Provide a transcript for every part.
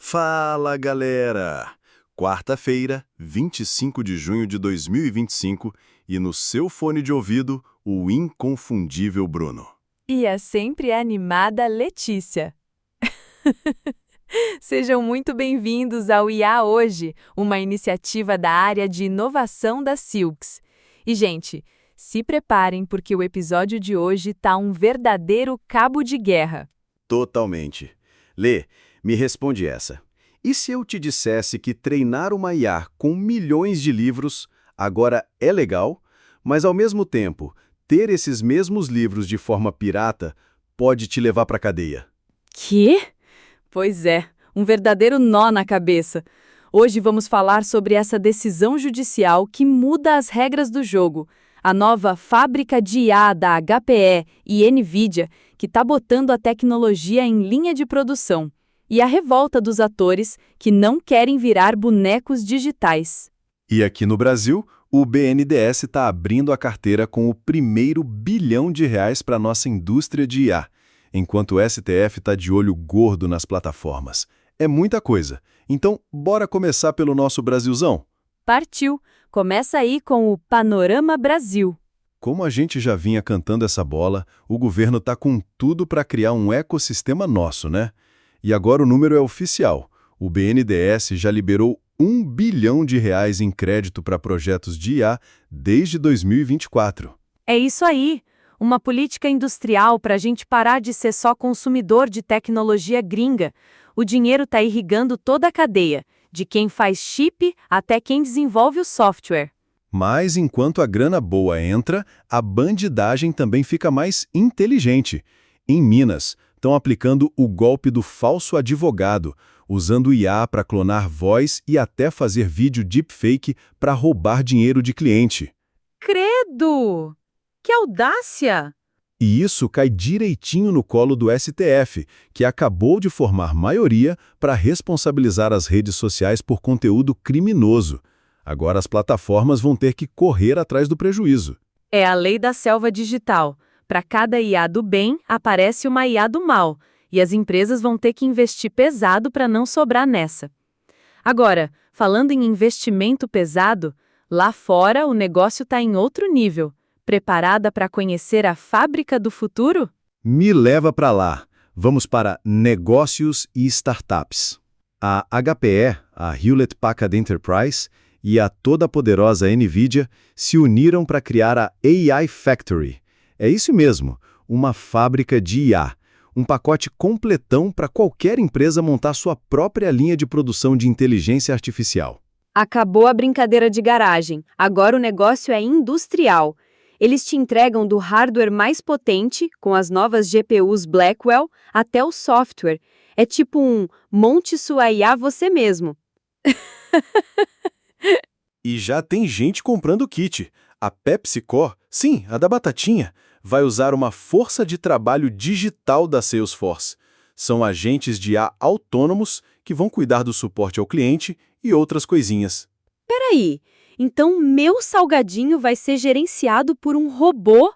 Fala, galera! Quarta-feira, 25 de junho de 2025, e no seu fone de ouvido, o inconfundível Bruno. E a sempre animada Letícia. Sejam muito bem-vindos ao IA Hoje, uma iniciativa da área de inovação da Silks. E, gente, se preparem porque o episódio de hoje tá um verdadeiro cabo de guerra. Totalmente. Lê, me responde essa. E se eu te dissesse que treinar uma IA com milhões de livros agora é legal, mas ao mesmo tempo, ter esses mesmos livros de forma pirata pode te levar para a cadeia? Quê? Pois é, um verdadeiro nó na cabeça. Hoje vamos falar sobre essa decisão judicial que muda as regras do jogo. A nova fábrica de IA da HPE e NVIDIA, que está botando a tecnologia em linha de produção. E a revolta dos atores que não querem virar bonecos digitais. E aqui no Brasil, o BNDES está abrindo a carteira com o primeiro bilhão de reais para a nossa indústria de IA, enquanto o STF está de olho gordo nas plataformas. É muita coisa. Então, bora começar pelo nosso Brasilzão? Partiu! Começa aí com o Panorama Brasil. Como a gente já vinha cantando essa bola, o governo está com tudo para criar um ecossistema nosso, né? E agora o número é oficial. O BNDES já liberou 1 bilhão de reais em crédito para projetos de IA desde 2024. É isso aí! Uma política industrial para a gente parar de ser só consumidor de tecnologia gringa. O dinheiro está irrigando toda a cadeia, de quem faz chip até quem desenvolve o software. Mas enquanto a grana boa entra, a bandidagem também fica mais inteligente. Em Minas, estão aplicando o golpe do falso advogado, usando IA para clonar voz e até fazer vídeo deepfake para roubar dinheiro de cliente. Credo! Que audácia! E isso cai direitinho no colo do STF, que acabou de formar maioria para responsabilizar as redes sociais por conteúdo criminoso. Agora as plataformas vão ter que correr atrás do prejuízo. É a lei da selva digital. Para cada IA do bem, aparece uma IA do mal, e as empresas vão ter que investir pesado para não sobrar nessa. Agora, falando em investimento pesado, lá fora o negócio está em outro nível. Preparada para conhecer a fábrica do futuro? Me leva para lá. Vamos para negócios e startups. A HPE, a Hewlett Packard Enterprise, e a toda poderosa NVIDIA se uniram para criar a AI Factory. É isso mesmo, uma fábrica de IA, um pacote completão para qualquer empresa montar sua própria linha de produção de inteligência artificial. Acabou a brincadeira de garagem, agora o negócio é industrial. Eles te entregam do hardware mais potente, com as novas GPUs Blackwell, até o software. É tipo um monte sua IA você mesmo. E já tem gente comprando o kit. A PepsiCo, sim, a da batatinha, vai usar uma força de trabalho digital da Salesforce. São agentes de IA autônomos que vão cuidar do suporte ao cliente e outras coisinhas. Peraí, então meu salgadinho vai ser gerenciado por um robô?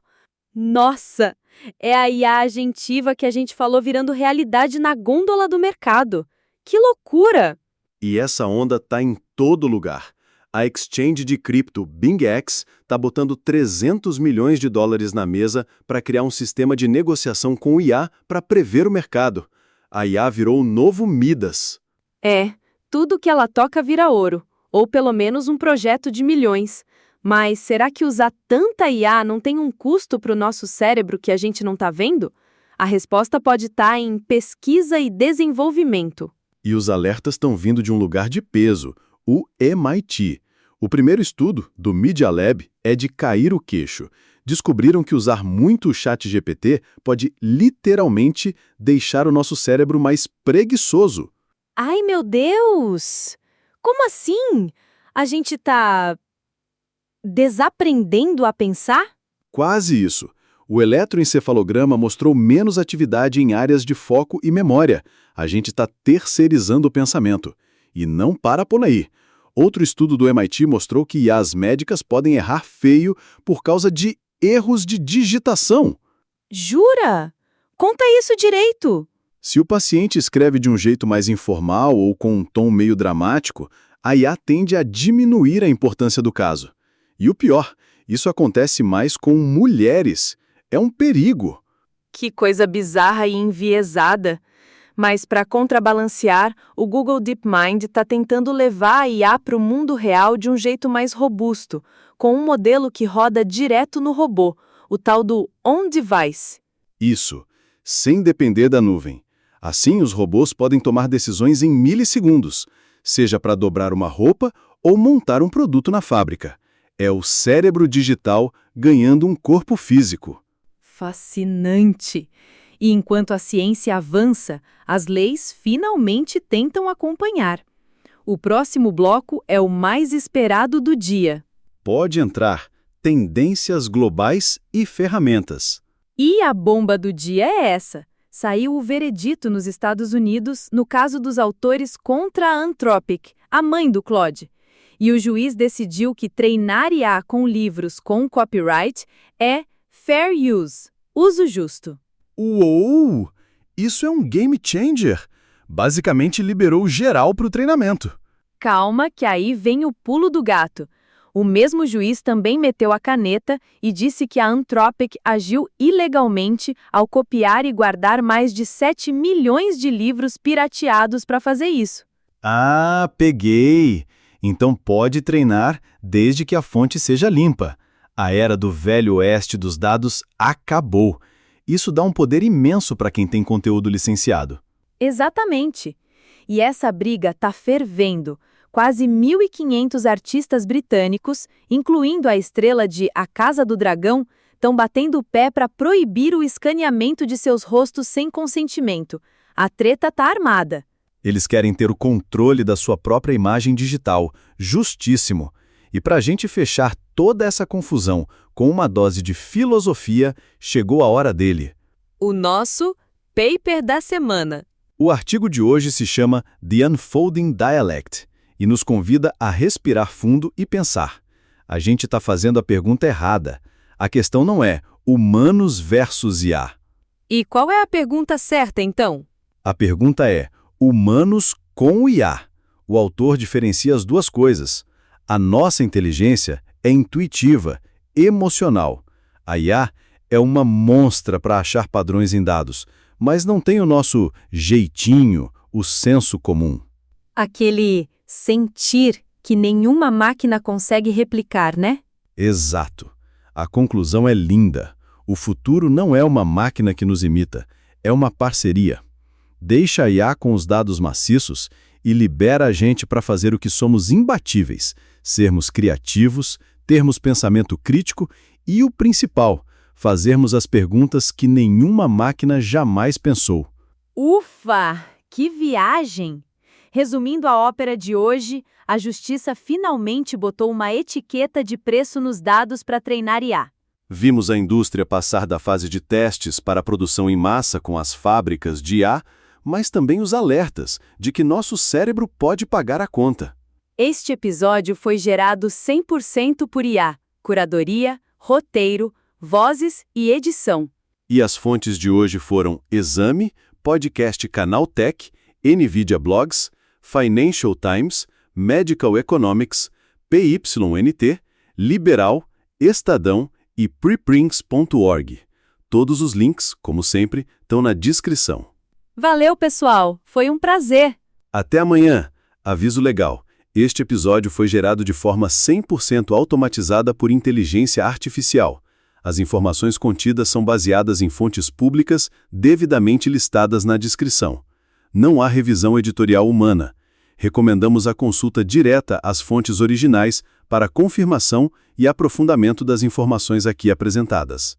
Nossa, é a IA agentiva que a gente falou virando realidade na gôndola do mercado. Que loucura! E essa onda tá em todo lugar. A exchange de cripto BingX está botando 300 milhões de dólares na mesa para criar um sistema de negociação com o IA para prever o mercado. A IA virou o novo Midas. É, tudo que ela toca vira ouro, ou pelo menos um projeto de milhões. Mas será que usar tanta IA não tem um custo para o nosso cérebro que a gente não está vendo? A resposta pode estar em pesquisa e desenvolvimento. E os alertas estão vindo de um lugar de peso, o MIT. O primeiro estudo, do Media Lab, é de cair o queixo. Descobriram que usar muito o ChatGPT pode literalmente deixar o nosso cérebro mais preguiçoso. Ai, meu Deus! Como assim? A gente tá desaprendendo a pensar? Quase isso. O eletroencefalograma mostrou menos atividade em áreas de foco e memória. A gente está terceirizando o pensamento. E não para por aí. Outro estudo do MIT mostrou que IAs médicas podem errar feio por causa de erros de digitação. Jura? Conta isso direito. Se o paciente escreve de um jeito mais informal ou com um tom meio dramático, a IA tende a diminuir a importância do caso. E o pior, isso acontece mais com mulheres. É um perigo. Que coisa bizarra e enviesada. Mas, para contrabalancear, o Google DeepMind está tentando levar a IA para o mundo real de um jeito mais robusto, com um modelo que roda direto no robô, o tal do on-device. Isso, sem depender da nuvem. Assim, os robôs podem tomar decisões em milissegundos, seja para dobrar uma roupa ou montar um produto na fábrica. É o cérebro digital ganhando um corpo físico. Fascinante! E enquanto a ciência avança, as leis finalmente tentam acompanhar. O próximo bloco é o mais esperado do dia. Pode entrar. Tendências globais e ferramentas. E a bomba do dia é essa. Saiu o veredito nos Estados Unidos no caso dos autores contra a Anthropic, a mãe do Claude. E o juiz decidiu que treinar IA com livros com copyright é fair use, uso justo. Uou! Isso é um game changer. Basicamente liberou geral para o treinamento. Calma, que aí vem o pulo do gato. O mesmo juiz também meteu a caneta e disse que a Anthropic agiu ilegalmente ao copiar e guardar mais de 7 milhões de livros pirateados para fazer isso. Ah, peguei! Então pode treinar desde que a fonte seja limpa. A era do velho oeste dos dados acabou. Isso dá um poder imenso para quem tem conteúdo licenciado. Exatamente. E essa briga está fervendo. Quase 1.500 artistas britânicos, incluindo a estrela de A Casa do Dragão, estão batendo o pé para proibir o escaneamento de seus rostos sem consentimento. A treta está armada. Eles querem ter o controle da sua própria imagem digital. Justíssimo. E para a gente fechar toda essa confusão com uma dose de filosofia, chegou a hora dele. O nosso paper da semana. O artigo de hoje se chama The Unfolding Dialect e nos convida a respirar fundo e pensar. A gente está fazendo a pergunta errada. A questão não é humanos versus IA. E qual é a pergunta certa, então? A pergunta é humanos com IA. O autor diferencia as duas coisas. A nossa inteligência é intuitiva, emocional. A IA é uma monstra para achar padrões em dados, mas não tem o nosso jeitinho, o senso comum. Aquele sentir que nenhuma máquina consegue replicar, né? Exato. A conclusão é linda. O futuro não é uma máquina que nos imita, é uma parceria. Deixa a IA com os dados maciços e libera a gente para fazer o que somos imbatíveis, sermos criativos, termos pensamento crítico e o principal, fazermos as perguntas que nenhuma máquina jamais pensou. Ufa! Que viagem! Resumindo a ópera de hoje, a Justiça finalmente botou uma etiqueta de preço nos dados para treinar IA. Vimos a indústria passar da fase de testes para a produção em massa com as fábricas de IA, mas também os alertas de que nosso cérebro pode pagar a conta. Este episódio foi gerado 100% por IA, curadoria, roteiro, vozes e edição. E as fontes de hoje foram Exame, Podcast Canaltech, NVIDIA Blogs, Financial Times, Medical Economics, PYNT, Liberal, Estadão e preprints.org. Todos os links, como sempre, estão na descrição. Valeu, pessoal! Foi um prazer! Até amanhã! Aviso legal. Este episódio foi gerado de forma 100% automatizada por inteligência artificial. As informações contidas são baseadas em fontes públicas devidamente listadas na descrição. Não há revisão editorial humana. Recomendamos a consulta direta às fontes originais para confirmação e aprofundamento das informações aqui apresentadas.